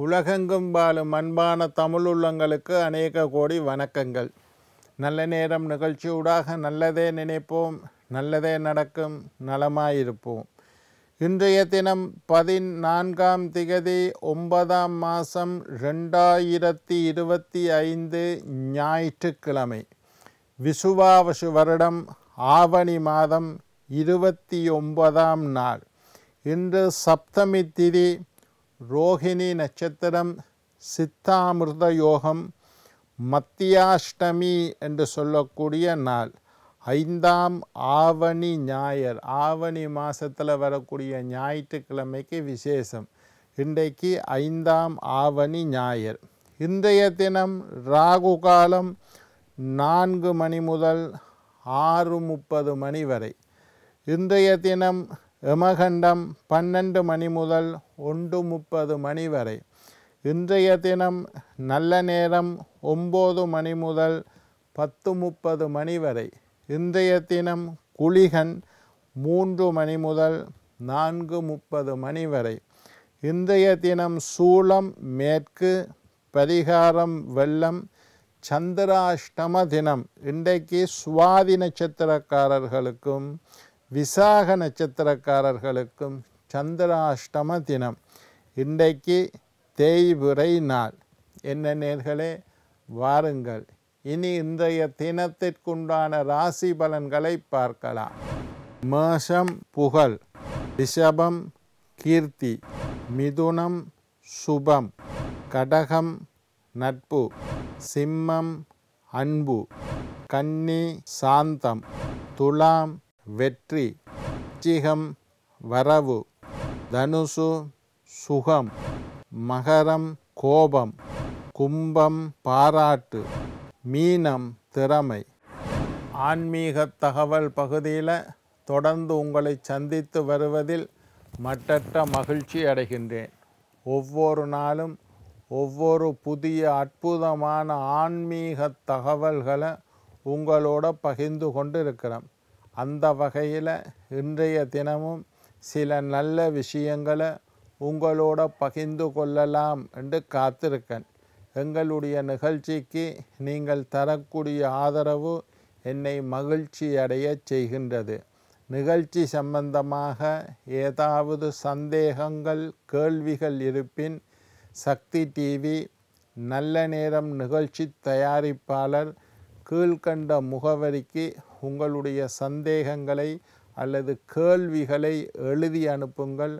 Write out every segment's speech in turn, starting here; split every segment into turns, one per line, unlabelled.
உலகெங்கும் வாழும் அன்பான தமிழ் உள்ளங்களுக்கு அநேக கோடி வணக்கங்கள். நல்ல நேரம் நிகழ்ச்சியூடாக நல்லதே நினைப்போம், நல்லதே நடக்கும், நலமாயிருப்போம். இன்றைய தினம் 14ஆம் திகதி 9ஆம் மாதம் 2025 ஞாயிற்றுக்கிழமை. விசுவாவசு வருடம் ஆவணி மாதம் 29ஆம் நாள். இன்று சப்தமி திதி, ரோஹிணி நட்சத்திரம், சித்தாமிர்த யோகம், மத்தியாஷ்டமி என்று சொல்லக்கூடிய நாள். 5ஆம் ஆவணி ஞாயிறு, ஆவணி மாதத்தில் வரக்கூடிய ஞாயிற்றுக்கிழமைக்கு விசேஷம். இன்றைக்கு 5ஆம் ஆவணி ஞாயிறு. இன்றைய தினம் ராகு காலம் 4 மணி முதல் 6:30 மணி வரை. இன்றைய தினம் யமகண்டம் 12 மணி முதல் 1:30 மணி வரை. இன்றைய தினம் நல்ல நேரம் 9 மணி முதல் 10:30 மணி வரை. இன்றைய தினம் குளிகன் 3 மணி முதல் 4:30 மணி வரை. இன்றைய தினம் சூலம் மேற்கு, பரிகாரம் வெள்ளம், சந்திராஷ்டம தினம். இன்றைக்கு சுவாதி நட்சத்திரக்காரர்களுக்கும் விசாக நட்சத்திரக்காரர்களுக்கும் சந்திராஷ்டம தினம். இன்றைக்கு தேய்பிறை நாள். என்ன நேர்களே, வாருங்கள் இனி இன்றைய தினத்திற்குண்டான ராசி பலன்களை பார்க்கலாம். மேஷம் புகழ், ரிஷபம் கீர்த்தி, மிதுனம் சுபம், கடகம் நட்பு, சிம்மம் அன்பு, கன்னி சாந்தம், துலாம் வெற்றி, விருச்சிகம் வரவு, தனுசு சுகம், மகரம் கோபம், கும்பம் பாராட்டு, மீனம் திறமை. ஆன்மீக தகவல் பகுதியில் தொடர்ந்து உங்களை சந்தித்து வருவதில் மட்டற்ற மகிழ்ச்சி அடைகின்றேன். ஒவ்வொரு நாளும் ஒவ்வொரு புதிய அற்புதமான ஆன்மீக தகவல்களை உங்களோட பகிர்ந்து கொண்டு இருக்கிறோம். அந்த வகையில் இன்றைய தினமும் சில நல்ல விஷயங்களை உங்களோட பகிர்ந்து கொள்ளலாம் என்று காத்திருக்கேன். எங்களுடைய நிகழ்ச்சிக்கு நீங்கள் தரக்கூடிய ஆதரவு என்னை மகிழ்ச்சி அடைய செய்கின்றது. நிகழ்ச்சி சம்பந்தமாக ஏதாவது சந்தேகங்கள், கேள்விகள் இருப்பின் சக்தி டிவி நல்ல நேரம் நிகழ்ச்சி தயாரிப்பாளர் கீழ்கண்ட முகவரிக்கு உங்களுடைய சந்தேகங்களை அல்லது கேள்விகளை எழுதி அனுப்புங்கள்.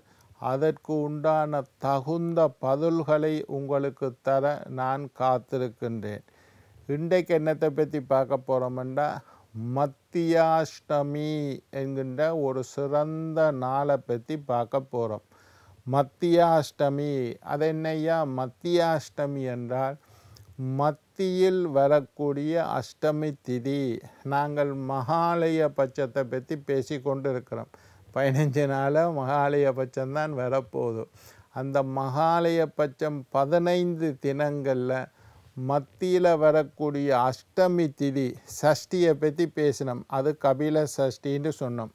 அதற்கு உண்டான தகுந்த பதில்களை உங்களுக்கு தர நான் காத்திருக்கின்றேன். இன்றைக்கு என்னத்தை பற்றி பார்க்க போகிறோம்னா, மத்தியாஷ்டமி என்கின்ற ஒரு சிறந்த நாளை பற்றி பார்க்க போகிறோம். மத்தியாஷ்டமி, அது என்னையா மத்தியாஷ்டமி என்றால் மத்தியில் வரக்கூடிய அஷ்டமி திதி. நாங்கள் மகாலய பட்சத்தை பற்றி பேசி கொண்டு இருக்கிறோம். 15 நாளாக மகாலய பட்சம்தான் வரப்போகுது. அந்த மகாலய பட்சம் 15 தினங்களில் மத்தியில் வரக்கூடிய அஷ்டமி திதி சஷ்டியை பற்றி பேசினோம். அது கபில சஷ்டின்னு சொன்னோம்.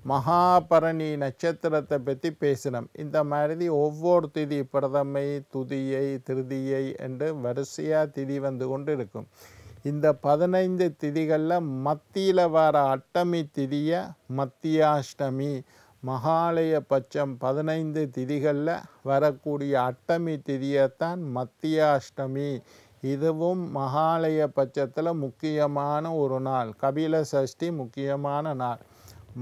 மகாபரணி நட்சத்திரத்தை பற்றி பேசினோம். இந்த மாதிரி ஒவ்வொரு திதி, பிரதமை, துதியை, திருதியை என்று வரிசையாக திதி வந்து கொண்டு இருக்கும். இந்த 15 திதிகளில் மத்தியில் வர அஷ்டமி திதியை மத்தியாஷ்டமி, மகாலய பட்சம் 15 திதிகளில் வரக்கூடிய அஷ்டமி திதியைத்தான் மத்தியாஷ்டமி. இதுவும் மகாலய பட்சத்தில் முக்கியமான ஒரு நாள். கபில சஷ்டி முக்கியமான நாள்,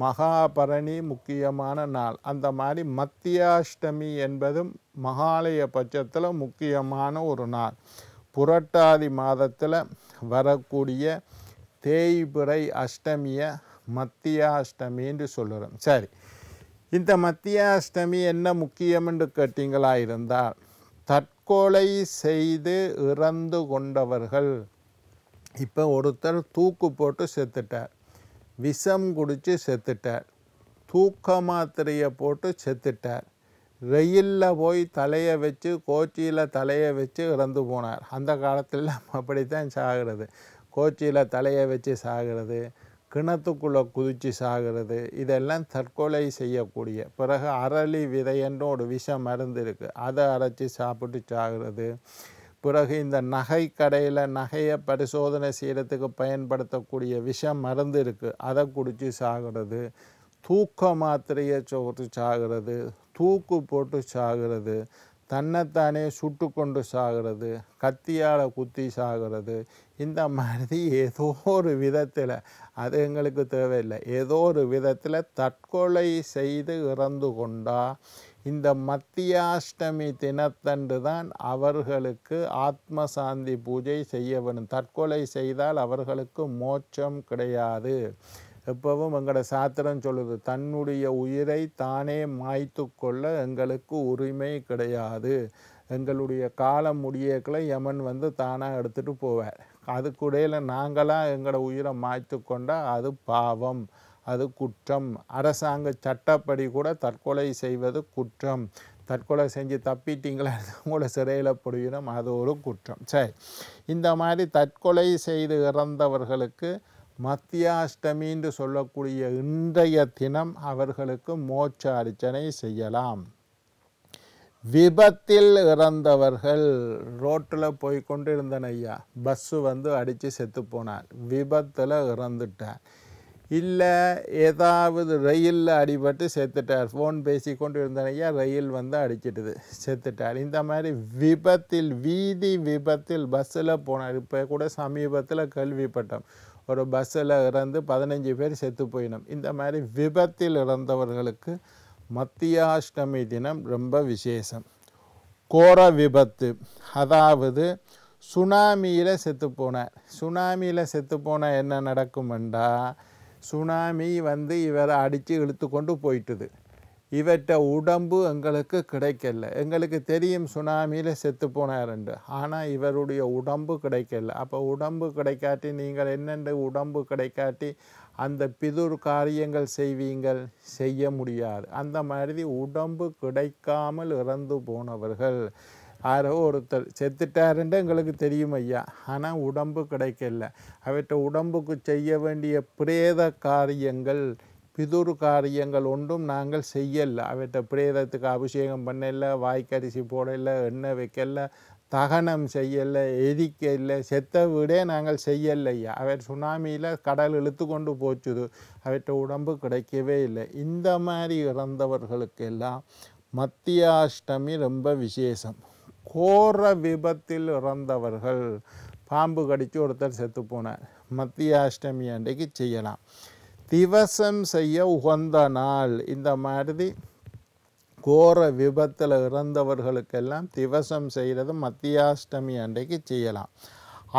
மகாபரணி முக்கியமான நாள். அந்த மாதிரி மத்தியாஷ்டமி என்பதும் மகாலய பட்சத்தில் முக்கியமான ஒரு நாள். புரட்டாதி மாதத்தில் வரக்கூடிய தேய்பிறை அஷ்டமியை மத்தியாஷ்டமின்னு சொல்லுறோம். சரி, இந்த மத்தியாஷ்டமி என்ன முக்கியம் என்று கேட்டீங்களா இருந்தால், தற்கொலை செய்து இறந்து கொண்டவர்கள். இப்போ ஒருத்தர் தூக்கு போட்டு செத்துட்டார், விஷம் குடித்து செத்துட்டார், தூக்க மாத்திரையை போட்டு செத்துட்டார், ரயிலில் போய் தலையை வச்சு, கோச்சியில் தலையை வச்சு இறந்து போனார். அந்த காலத்தில் அப்படித்தான் சாகிறது. கோச்சியில் தலையை வச்சு சாகிறது, கிணத்துக்குள்ளே குதித்து சாகிறது, இதெல்லாம் தற்கொலை செய்யக்கூடிய. பிறகு அரளி விதை என்ற ஒரு விஷ மருந்து இருக்குது, அதை அரைச்சி சாப்பிட்டு சாகிறது. பிறகு இந்த நகை கடையில் நகையை பரிசோதனை செய்கிறதுக்கு பயன்படுத்தக்கூடிய விஷ மருந்து இருக்குது, அதை குடித்து சாகிறது. தூக்க மாத்திரையை போட்டு சாகிறது, தூக்கு போட்டு சாகிறது, தன்னைத்தானே சுட்டு கொண்டு சாகிறது, கத்தியால் குத்தி சாகிறது. இந்த மாதிரி ஏதோ ஒரு விதத்தில், அது எங்களுக்கு தேவையில்லை, ஏதோ ஒரு விதத்தில் தற்கொலை செய்து இறந்து கொண்டா இந்த மத்தியாஷ்டமி தினத்தன்று தான் அவர்களுக்கு ஆத்ம சாந்தி பூஜை செய்ய வேணும். தற்கொலை செய்தால் அவர்களுக்கு மோட்சம் கிடையாது. எப்பவும் எங்களோட சாத்திரம் சொல்லுது, தன்னுடைய உயிரை தானே மாய்த்து கொள்ள எங்களுக்கு உரிமை கிடையாது. எங்களுடைய காலம் முடியக்களை யமன் வந்து தானாக எடுத்துகிட்டு போவார். அதுக்குடையில் நாங்களாக எங்களோட உயிரை மாய்த்து கொண்டால் அது பாவம், அது குற்றம். அரசாங்க சட்டப்படி கூட தற்கொலை செய்வது குற்றம். தற்கொலை செஞ்சு தப்பிட்டீங்களா உங்களை சிறையில் போடுகிறோம், அது ஒரு குற்றம். சரி, இந்த மாதிரி தற்கொலை செய்து இறந்தவர்களுக்கு மத்தியாஷ்டமின்னு சொல்லக்கூடிய இன்றைய தினம் அவர்களுக்கு மோட்ச அர்ச்சனை செய்யலாம். விபத்தில் இறந்தவர்கள், ரோட்டில் போய் கொண்டு இருந்தன ஐயா, பஸ்ஸு வந்து அடித்து செத்து போனார், விபத்தில் இறந்துட்டார். இல்லை ஏதாவது ரயிலில் அடிபட்டு செத்துட்டார், ஃபோன் பேசி கொண்டு இருந்தன ஐயா, ரயில் வந்து அடிச்சிட்டுது செத்துட்டார். இந்த மாதிரி விபத்தில், வீதி விபத்தில் பஸ்ஸில் போனார். இப்போ கூட சமீபத்தில் கேள்விப்பட்டோம், ஒரு பஸ்ஸில் இறந்து 15 பேர் செத்து போயினோம். இந்த மாதிரி விபத்தில் இறந்தவர்களுக்கு மத்தியாஷ்டமி தினம் ரொம்ப விசேஷம். கோர விபத்து, அதாவது சுனாமியில் செத்து போனார். சுனாமியில் செத்து போனால் என்ன நடக்குமெண்டா, சுனாமி வந்து இவரை அடித்து இழுத்து கொண்டு போயிட்டுது. இவற்ற உடம்பு எங்களுக்கு கிடைக்கல. எங்களுக்கு தெரியும் சுனாமியில் செத்து போனாருண்டு, ஆனால் இவருடைய உடம்பு கிடைக்கல. அப்போ உடம்பு கிடைக்காட்டி நீங்கள் என்னென்ன உடம்பு கிடைக்காட்டி அந்த பிதுர் காரியங்கள் செய்வீங்கள், செய்ய முடியாது. அந்த மாதிரி உடம்பு கிடைக்காமல் இறந்து போனவர்கள், யாரோ ஒருத்தர் செத்துட்டாருன்னு எங்களுக்கு தெரியும் ஐயா, ஆனால் உடம்பு கிடைக்கல. அவற்றை உடம்புக்கு செய்ய வேண்டிய பிரேத காரியங்கள், பிதுர் காரியங்கள் ஒன்றும் நாங்கள் செய்யலை. அவற்றை பிரேதத்துக்கு அபிஷேகம் பண்ணல, வாய்க்கரிசி போடலை, எண்ணெய் வைக்கல, தகனம் செய்யலை, எரிக்கலை, செத்த வீடே நாங்கள் செய்யலையா. அவர் சுனாமியில் கடல் இழுத்து கொண்டு போச்சுது, அவற்றை உடம்பு கிடைக்கவே இல்லை. இந்த மாதிரி இறந்தவர்களுக்கெல்லாம் மத்தியாஷ்டமி ரொம்ப விசேஷம். கோர விபத்தில் இறந்தவர்கள், பாம்பு கடித்து ஒருத்தர் செத்து போனார், மத்தியாஷ்டமி அன்றைக்கு செய்யலாம். திவசம் செய்ய உகந்த நாள், இந்த மாதிரி கோர விபத்தில் இறந்தவர்களுக்கெல்லாம் திவசம் செய்கிறது மத்தியாஷ்டமி அன்றைக்கு செய்யலாம்.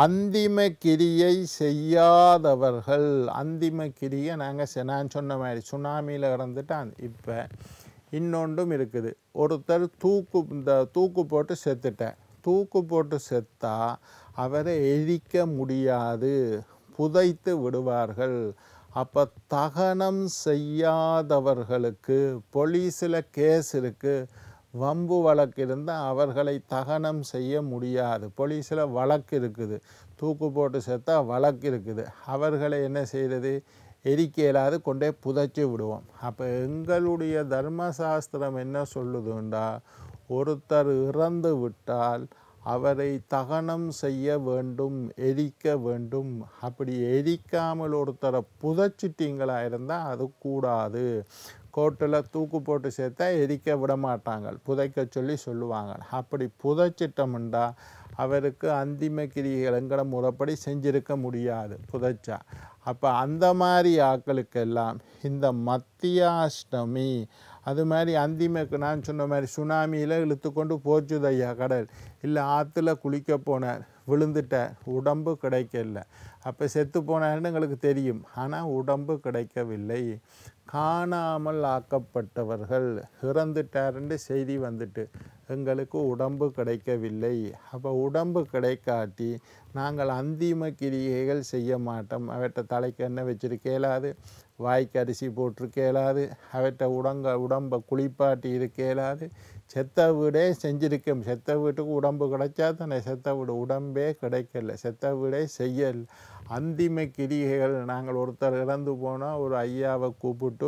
அந்திம கிரியை செய்யாதவர்கள், அந்திம கிரியை நாங்கள் நான் சொன்ன மாதிரி சுனாமியில் இறந்துட்டான். இப்போ இன்னொன்றும் இருக்குது, ஒருத்தர் தூக்கு போட்டு செத்துட்டார். தூக்கு போட்டு செத்தா அவரை எரிக்க முடியாது, புதைத்து விடுவார்கள். அப்போ தகனம் செய்யாதவர்களுக்கு போலீஸில் கேஸ் இருக்குது, வம்பு வழக்கு இருந்தால் அவர்களை தகனம் செய்ய முடியாது. போலீஸில் வழக்கு இருக்குது, தூக்கு போட்டு செத்தா வழக்கு இருக்குது, அவர்களை என்ன செய்கிறது, எரிக்க இயலாது, கொண்டே புதைச்சி விடுவோம். அப்போ எங்களுடைய தர்மசாஸ்திரம் என்ன சொல்லுதுண்டா, ஒருத்தர் இறந்து விட்டால் அவரை தகனம் செய்ய வேண்டும், எரிக்க வேண்டும். அப்படி எரிக்காமல் ஒருத்தரை புதைச்சிட்டிங்களா இருந்தால் அது கூடாது. கோர்ட்டில் தூக்கு போட்டு சேர்த்தா எரிக்க விட மாட்டாங்க, புதைக்க சொல்லி சொல்லுவாங்க. அப்படி புதைச்சிட்டோம்டா அவருக்கு அந்திம கிரிகள் எங்கட முறைப்படி செஞ்சிருக்க முடியாது புதைச்சா. அப்போ அந்த மாதிரி ஆக்களுக்கெல்லாம் இந்த மத்தியாஷ்டமி, அது மாதிரி அந்திமக்கு நான் சொன்ன மாதிரி சுனாமியில் இழுத்து கொண்டு போச்சுதையா கடல், இல்லை ஆற்றுல குளிக்க போனார், விழுந்துட்டார், உடம்பு கிடைக்கல. அப்போ செத்து போனார்னு எங்களுக்கு தெரியும், ஆனால் உடம்பு கிடைக்கவில்லை. காணாமல் ஆக்கப்பட்டவர்கள், இறந்துட்டாருன்னு செய்தி வந்துட்டு எங்களுக்கு உடம்பு கிடைக்கவில்லை. அப்போ உடம்பு கிடைக்காட்டி நாங்கள் அந்திம கிரியைகள் செய்ய மாட்டோம். அவற்றை தலைக்கு எண்ணெய் வச்சிருக்க இயலாது, வாய்க்கு அரிசி போட்டிருக்க இயலாது, அவற்றை உடம்பை குளிப்பாட்டி இருக்க இயலாது, செத்த வீடே செஞ்சிருக்கோம். செத்த வீட்டுக்கு உடம்பு கிடைச்சா தானே செத்த வீடு, உடம்பே கிடைக்கல, செத்த வீடே செய்யல. அந்திம கிரிகைகள் நாங்கள் ஒருத்தர் இறந்து போனால் ஒரு ஐயாவை கூப்பிட்டு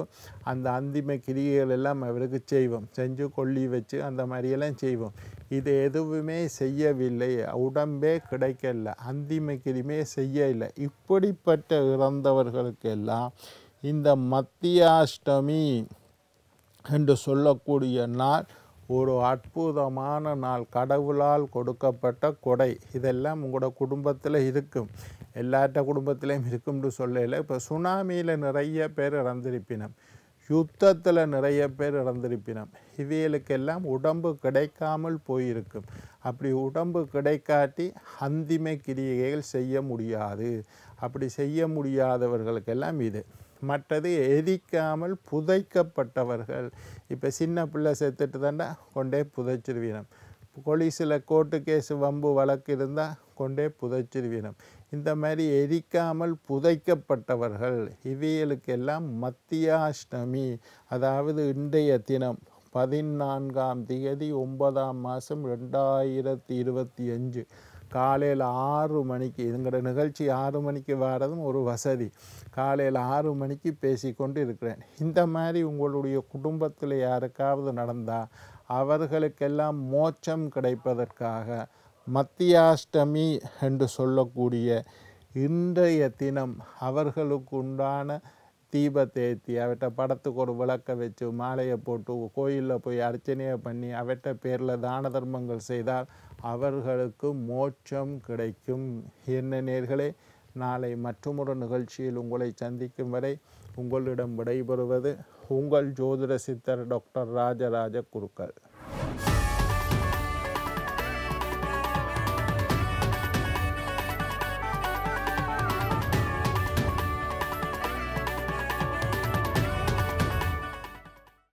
அந்த அந்திம கிரிகைகள் எல்லாம் அவருக்கு செய்வோம், செஞ்சு கொல்லி வச்சு அந்த மாதிரியெல்லாம் செய்வோம். இது எதுவுமே செய்யவில்லை, உடம்பே கிடைக்கல, அந்திம கிரிமே செய்யலை. இப்படிப்பட்ட இறந்தவர்களுக்கெல்லாம் இந்த மத்தியாஷ்டமி என்று சொல்லக்கூடிய நாள் ஒரு அற்புதமான நாள், கடவுளால் கொடுக்கப்பட்ட கொடை. இதெல்லாம் உங்களோட குடும்பத்தில் இருக்கும், எல்லாட்ட குடும்பத்திலையும் இருக்கும்னு சொல்லலை. இப்போ சுனாமியில் நிறைய பேர் இறந்திருப்பினம், யுத்தத்தில் நிறைய பேர் இறந்திருப்பினம். இவைகளுக்கெல்லாம் உடம்பு கிடைக்காமல் போயிருக்கும். அப்படி உடம்பு கிடைக்காட்டி அந்திம கிரியைகள் செய்ய முடியாது. அப்படி செய்ய முடியாதவர்களுக்கெல்லாம் இது. மற்றது எரிக்காமல் புதைக்கப்பட்டவர்கள். இப்போ சின்ன பிள்ளை செத்துட்டு தாண்டா கொண்டே புதைச்சிருவீனம். போலீஸில் கோர்ட்டு கேஸு வம்பு வழக்கு இருந்தால் கொண்டே புதைச்சிருவீனம். இந்த மாதிரி எரிக்காமல் புதைக்கப்பட்டவர்கள் இவைகளுக்கெல்லாம் மத்தியாஷ்டமி, அதாவது இன்றைய தினம் 14ஆம் தேதி 9ஆம் மாதம் 2025 காலையில் 6 மணிக்கு, எங்களோட நிகழ்ச்சி 6 மணிக்கு வரதும் ஒரு வசதி. காலையில் 6 மணிக்கு பேசிக்கொண்டு இருக்கிறேன். இந்த மாதிரி உங்களுடைய குடும்பத்தில் யாருக்காவது நடந்தால் அவர்களுக்கெல்லாம் மோட்சம் கிடைப்பதற்காக மத்தியாஷ்டமி என்று சொல்லக்கூடிய இன்றைய தினம் அவர்களுக்கு உண்டான தீபத்தை ஏற்றி அவற்றை படத்துக்கு ஒரு விளக்க வச்சு மாலையை போட்டு கோயிலில் போய் அர்ச்சனையை பண்ணி அவற்றை பேரில் தான தர்மங்கள் செய்தால் அவர்களுக்கு மோட்சம் கிடைக்கும். என்ன நேர்களே, நாளை மற்றொரு நிகழ்ச்சியில் உங்களை சந்திக்கும் வரை உங்களிடம் விடைபெறுவது உங்கள் ஜோதிட சித்தர் டாக்டர் ராஜராஜ குருக்கள்.